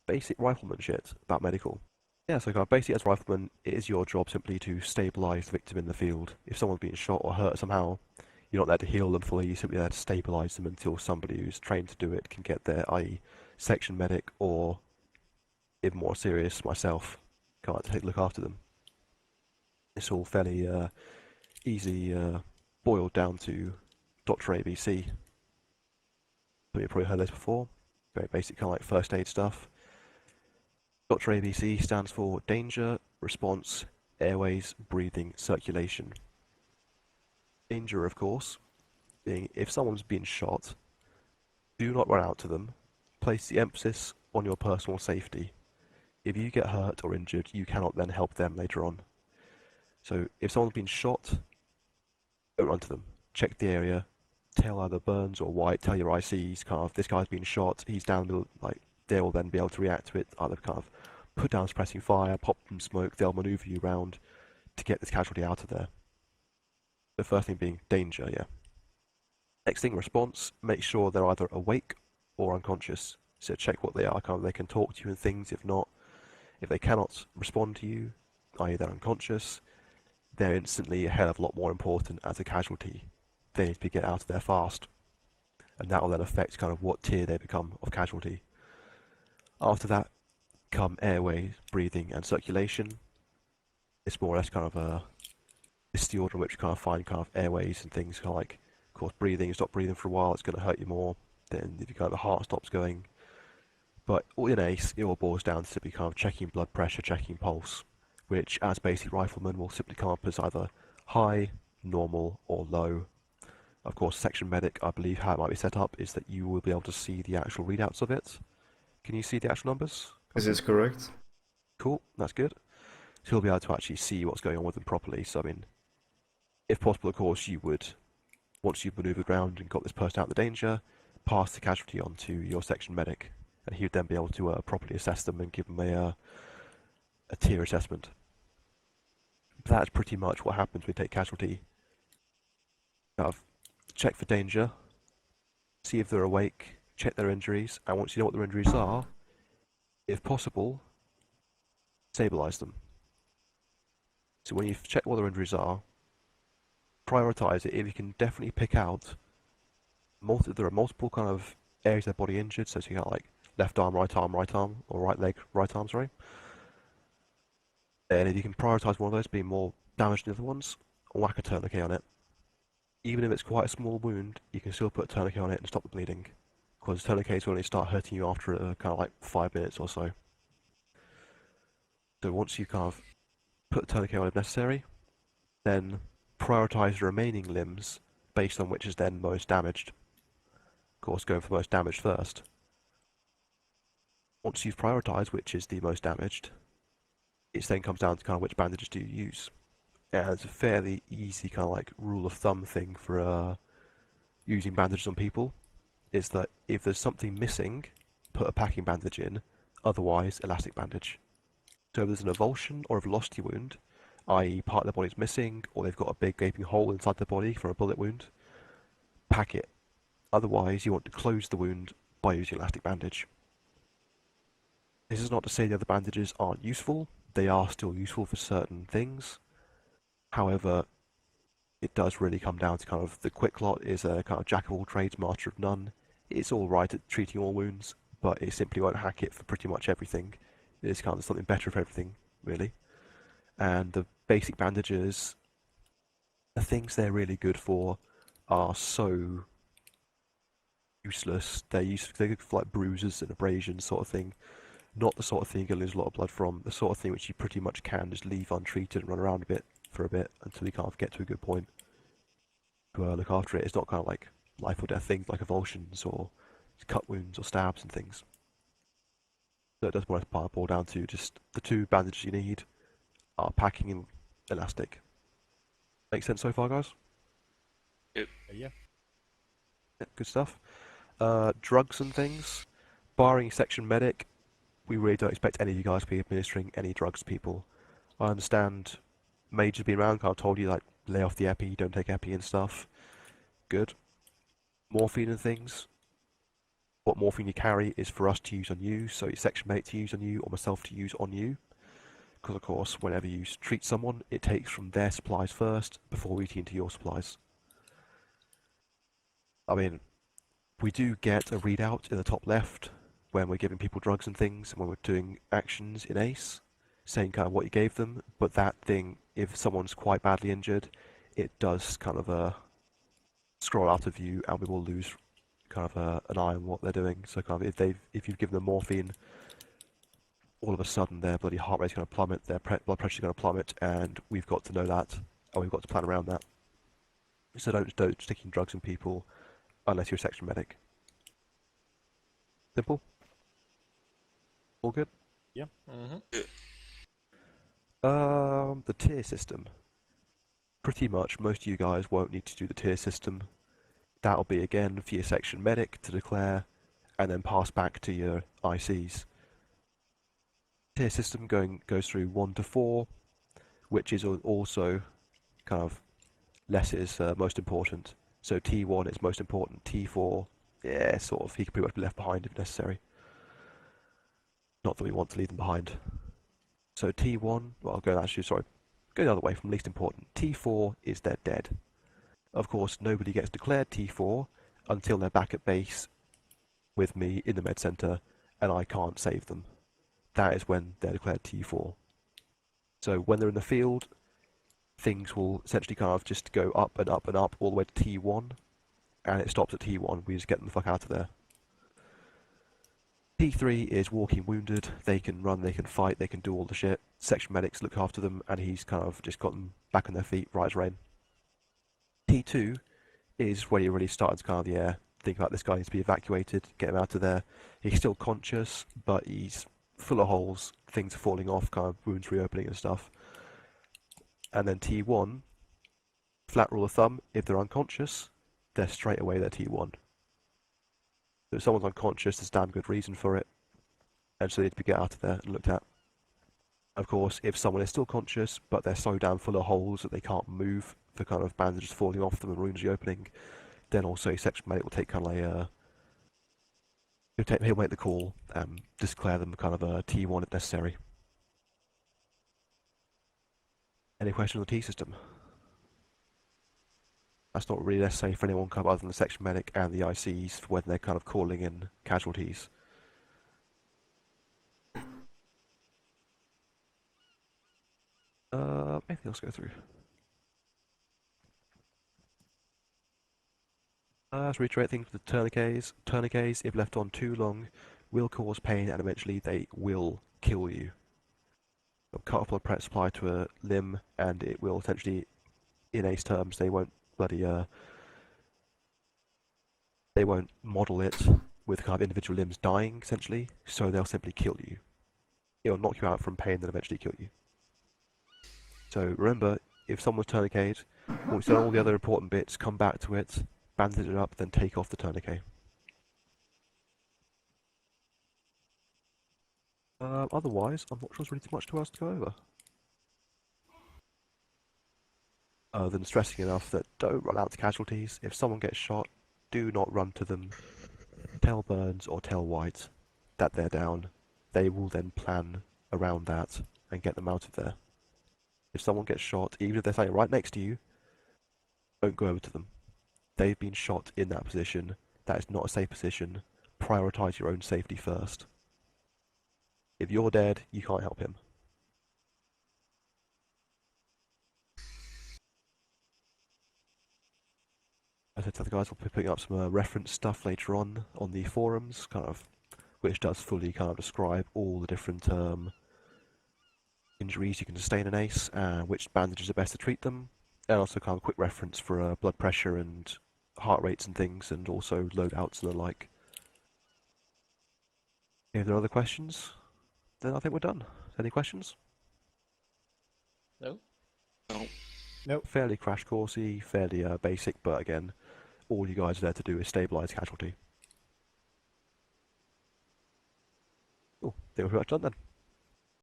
basic rifleman shit about medical. Yeah, so kind of basically as a rifleman, it is your job simply to stabilise the victim in the field. If someone's been shot or hurt somehow, you're not there to heal them fully, you're simply there to stabilise them until somebody who's trained to do it can get there, i.e. section medic or, even more serious, myself, can't look after them. It's all fairly easy, boiled down to Dr. ABC. You've probably heard this before. Very basic kind of like first aid stuff. Dr. ABC stands for danger, response, airways, breathing, circulation. Danger, of course, being if someone's been shot, do not run out to them. Place the emphasis on your personal safety. If you get hurt or injured, you cannot then help them later on. So if someone's been shot, don't run to them. Check the area. Tell either Burns or White, tell your ICs, kind of, this guy's been shot, he's down, like, they will then be able to react to it, either kind of put down suppressing fire, pop some smoke, they'll maneuver you around to get this casualty out of there. The first thing being danger, yeah. Next thing, response, make sure they're either awake or unconscious. So check what they are, kind of, they can talk to you and things, if not, if they cannot respond to you, i.e. they're unconscious, they're instantly a hell of a lot more important as a casualty. They need to get out of there fast, and that will then affect kind of what tier they become of casualty. After that come airways, breathing, and circulation. It's more or less kind of this is the order in which you kind of find kind of airways and things, kind of like, of course, breathing. You stop breathing for a while, it's going to hurt you more. Then if you kind of the heart stops going. But in ACE, it all boils down to simply kind of checking blood pressure, checking pulse, which as basic riflemen will simply come up as either high, normal, or low. Of course, section medic, I believe how it might be set up is that you will be able to see the actual readouts of it. Can you see the actual numbers? Is this correct? Cool, that's good. So you'll be able to actually see what's going on with them properly. So I mean, if possible, of course, you would, once you've manoeuvred around and got this person out of the danger, pass the casualty on to your section medic, and he would then be able to properly assess them and give them a tier assessment. But that's pretty much what happens when we take casualty. Check for danger, see if they're awake, check their injuries, and once you know what their injuries are, if possible, stabilize them. So when you've checked what their injuries are, prioritize it if you can definitely pick out there are multiple kind of areas of their body injured, so you got like left arm, or right leg, right arm, sorry. And if you can prioritize one of those being more damaged than the other ones, whack a tourniquet on it. Even if it's quite a small wound, you can still put a tourniquet on it and stop the bleeding, because tourniquets will only start hurting you after kind of like 5 minutes or so. So once you kind of put the tourniquet on if necessary, then prioritize the remaining limbs based on which is then most damaged. Of course, going for the most damaged first. Once you've prioritized which is the most damaged, it then comes down to kind of which bandages do you use. And it's a fairly easy kind of like rule of thumb thing for using bandages on people, is that if there's something missing, put a packing bandage in, otherwise elastic bandage. So if there's an avulsion or a velocity wound, i.e. part of their body's missing, or they've got a big gaping hole inside their body from a bullet wound, pack it. Otherwise, you want to close the wound by using elastic bandage. This is not to say the other bandages aren't useful, they are still useful for certain things. However, it does really come down to kind of the quick lot is a kind of jack of all trades, master of none. It's alright at treating all wounds, but it simply won't hack it for pretty much everything. It's kind of something better for everything, really. And the basic bandages, the things they're really good for are so useless. They're good for like bruises and abrasions sort of thing. Not the sort of thing you can lose a lot of blood from. The sort of thing which you pretty much can just leave untreated and run around for a bit until you kind of get to a good point to look after it. It's not kind of like life or death things like avulsions or cut wounds or stabs and things. So it does boil down to just the two bandages you need are packing and elastic. Make sense so far, guys? Yep. Yeah. Yeah, good stuff. Drugs and things. Barring section medic, we really don't expect any of you guys to be administering any drugs to people. I understand Major's been around, kind of told you like lay off the epi, don't take epi and stuff. Good. Morphine and things. what morphine you carry is for us to use on you, so your section mate to use on you, or myself to use on you. Because of course, whenever you treat someone, it takes from their supplies first before eating into your supplies. I mean, we do get a readout in the top left when we're giving people drugs and things, and when we're doing actions in ACE, saying kind of what you gave them. But that thing, if someone's quite badly injured, it does kind of scroll out of view, and we will lose kind of an eye on what they're doing. So kind of if you've given them morphine, all of a sudden their bloody heart rate's going to plummet, their blood pressure's going to plummet, and we've got to know that, and we've got to plan around that. So don't sticking drugs in people unless you're a section medic. Simple? All good? Yeah. Mm-hmm. The tier system. Pretty much most of you guys won't need to do the tier system. That'll be again for your section medic to declare and then pass back to your ICs. Tier system goes through 1 to 4, which is also kind of less is most important. So T1 is most important, T4, yeah, sort of, he can pretty much be left behind if necessary. Not that we want to leave them behind. So T1, well, I'll go the other way from least important. T4 is they're dead. Of course, nobody gets declared T4 until they're back at base with me in the med center, and I can't save them. That is when they're declared T4. So when they're in the field, things will essentially kind of just go up and up and up all the way to T1, and it stops at T1. We just get them the fuck out of there. T3 is walking wounded. They can run, they can fight, they can do all the shit. Section medics look after them, and he's kind of just got them back on their feet, right as rain. T2 is where you're really starting to kind of, think about this guy needs to be evacuated, get him out of there. He's still conscious, but he's full of holes, things are falling off, kind of wounds reopening and stuff. And then T1, flat rule of thumb, if they're unconscious, they're straight away their T1. So if someone's unconscious, there's a damn good reason for it, and so they need to get out of there and looked at. Of course, if someone is still conscious, but they're so damn full of holes that they can't move for kind of bandages falling off them and wounds reopening, then also section medic will take kind of he'll make the call and declare them kind of a T1 if necessary. Any questions on the T system? That's not really necessary for anyone other than the section medic and the ICs when they're kind of calling in casualties. Anything else to go through? To reiterate things with the tourniquets. Tourniquets, if left on too long, will cause pain and eventually they will kill you. They'll cut off blood pressure supply to a limb, and it will essentially, in ACE terms, they won't they won't model it with kind of individual limbs dying, essentially, so they'll simply kill you. It'll knock you out from pain, then eventually kill you. So remember, if someone's tourniqueted, once you've done all the other important bits, come back to it, bandage it up, then take off the tourniquet. Otherwise, I'm not sure there's really too much to else to go over. Other than stressing enough that don't run out to casualties. If someone gets shot, do not run to them. Tell Burns or tell White that they're down. They will then plan around that and get them out of there. If someone gets shot, even if they're standing right next to you, don't go over to them. They've been shot in that position. That is not a safe position. Prioritize your own safety first. If you're dead, you can't help him. As I said to the guys, we'll be putting up some reference stuff later on the forums, kind of, which does fully kind of describe all the different injuries you can sustain in ACE, and which bandages are best to treat them, and also kind of a quick reference for blood pressure and heart rates and things, and also loadouts and the like. If there are other questions, then I think we're done. Any questions? No. Nope. Fairly crash coursey, fairly basic, but again, all you guys are there to do is stabilise casualty. Cool. I think we're pretty much done then.